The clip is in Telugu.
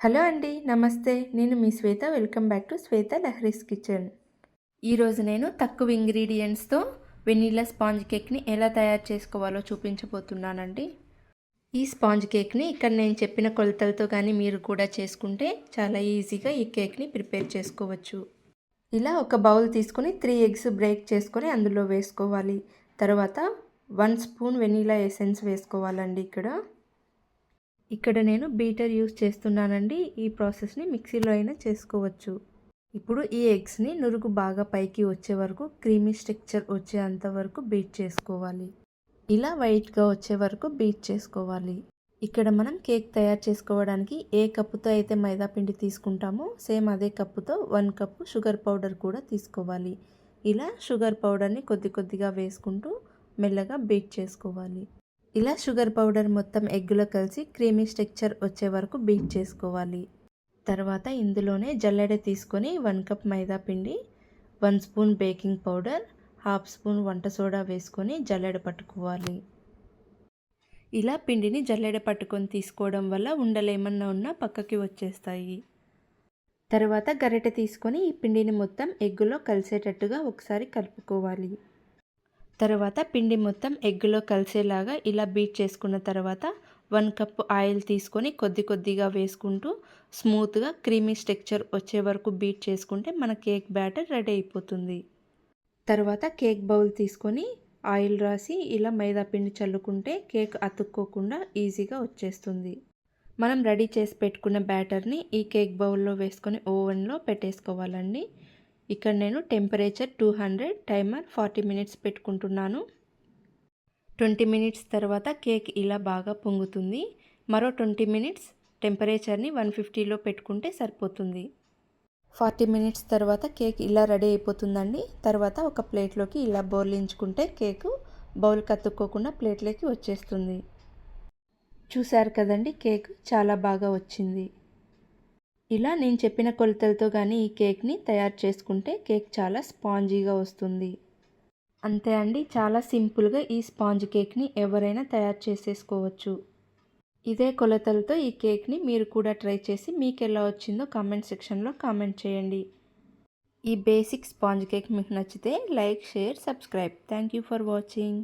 హలో అండి, నమస్తే. నేను మీ Shweta. Welcome back to Shweta Lahari's kitchen. ఈరోజు నేను తక్కువ ఇంగ్రీడియంట్స్తో వెనీలా స్పాంజ్ కేక్ని ఎలా తయారు చేసుకోవాలో చూపించబోతున్నానండి. ఈ స్పాంజ్ కేక్ని ఇక్కడ నేను చెప్పిన కొలతలతో కానీ మీరు కూడా చేసుకుంటే చాలా ఈజీగా ఈ కేక్ని ప్రిపేర్ చేసుకోవచ్చు. ఇలా ఒక బౌల్ తీసుకొని 3 ఎగ్స్ బ్రేక్ చేసుకొని అందులో వేసుకోవాలి. తర్వాత 1 స్పూన్ వెనీలా ఎసెన్స్ వేసుకోవాలండి. ఇక్కడ నేను బీటర్ యూస్ చేస్తున్నానండి. ఈ ప్రాసెస్ని మిక్సీలో అయినా చేసుకోవచ్చు. ఇప్పుడు ఈ ఎగ్స్ని నురుగు బాగా పైకి వచ్చే వరకు, క్రీమీ స్ట్రక్చర్ వచ్చేంత వరకు బీట్ చేసుకోవాలి. ఇలా వైట్గా వచ్చే వరకు బీట్ చేసుకోవాలి. ఇక్కడ మనం కేక్ తయారు చేసుకోవడానికి ఏ కప్పుతో అయితే మైదా పిండి తీసుకుంటామో సేమ్ అదే కప్పుతో 1 కప్పు షుగర్ పౌడర్ కూడా తీసుకోవాలి. ఇలా షుగర్ పౌడర్ని కొద్ది కొద్దిగా వేసుకుంటూ మెల్లగా బీట్ చేసుకోవాలి. ఇలా షుగర్ పౌడర్ మొత్తం ఎగ్గులో కలిసి క్రీమీ స్ట్రక్చర్ వచ్చే వరకు బీట్ చేసుకోవాలి. తర్వాత ఇందులోనే జల్లెడ తీసుకొని 1 కప్ మైదా పిండి, 1 స్పూన్ బేకింగ్ పౌడర్, 1/2 స్పూన్ వంట సోడా వేసుకొని జల్లెడ పట్టుకోవాలి. ఇలా పిండిని జల్లెడ పట్టుకొని తీసుకోవడం వల్ల ఉండలేమన్నా ఉన్నా పక్కకి వచ్చేస్తాయి. తర్వాత గరిటె తీసుకొని ఈ పిండిని మొత్తం ఎగ్గులో కలిసేటట్టుగా ఒకసారి కలుపుకోవాలి. తర్వాత పిండి మొత్తం ఎగ్గులో కలిసేలాగా ఇలా బీట్ చేసుకున్న తర్వాత 1 కప్పు ఆయిల్ తీసుకొని కొద్ది కొద్దిగా వేసుకుంటూ స్మూత్గా క్రీమీ స్ట్రక్చర్ వచ్చే వరకు బీట్ చేసుకుంటే మన కేక్ బ్యాటర్ రెడీ అయిపోతుంది. తర్వాత కేక్ బౌల్ తీసుకొని ఆయిల్ రాసి ఇలా మైదా పిండి చల్లుకుంటే కేక్ అతుక్కోకుండా ఈజీగా వచ్చేస్తుంది. మనం రెడీ చేసి పెట్టుకున్న బ్యాటర్ని ఈ కేక్ బౌల్లో వేసుకొని ఓవెన్లో పెట్టేసుకోవాలండి. ఇక్కడ నేను టెంపరేచర్ 200, టైమర్ 40 మినిట్స్ పెట్టుకుంటున్నాను. 20 మినిట్స్ తర్వాత కేక్ ఇలా బాగా పొంగుతుంది. మరో 20 మినిట్స్ టెంపరేచర్ని 150లో పెట్టుకుంటే సరిపోతుంది. 40 మినిట్స్ తర్వాత కేక్ ఇలా రెడీ అయిపోతుందండి. తర్వాత ఒక ప్లేట్లోకి ఇలా బోర్లించుకుంటే కేకు బౌల్ కత్తుక్కోకుండా ప్లేట్లోకి వచ్చేస్తుంది. చూశారు కదండి, కేక్ చాలా బాగా వచ్చింది. ఇలా నేను చెప్పిన కొలతలతో కానీ ఈ కేక్ని తయారు చేసుకుంటే కేక్ చాలా స్పాంజీగా వస్తుంది. అంతే అండి, చాలా సింపుల్గా ఈ స్పాంజ్ కేక్ని ఎవరైనా తయారు చేసేసుకోవచ్చు. ఇదే కొలతలతో ఈ కేక్ని మీరు కూడా ట్రై చేసి మీకు ఎలా వచ్చిందో కామెంట్ సెక్షన్లో కామెంట్ చేయండి. ఈ బేసిక్ స్పాంజ్ కేక్ మీకు నచ్చితే like, share, subscribe. Thank you for watching.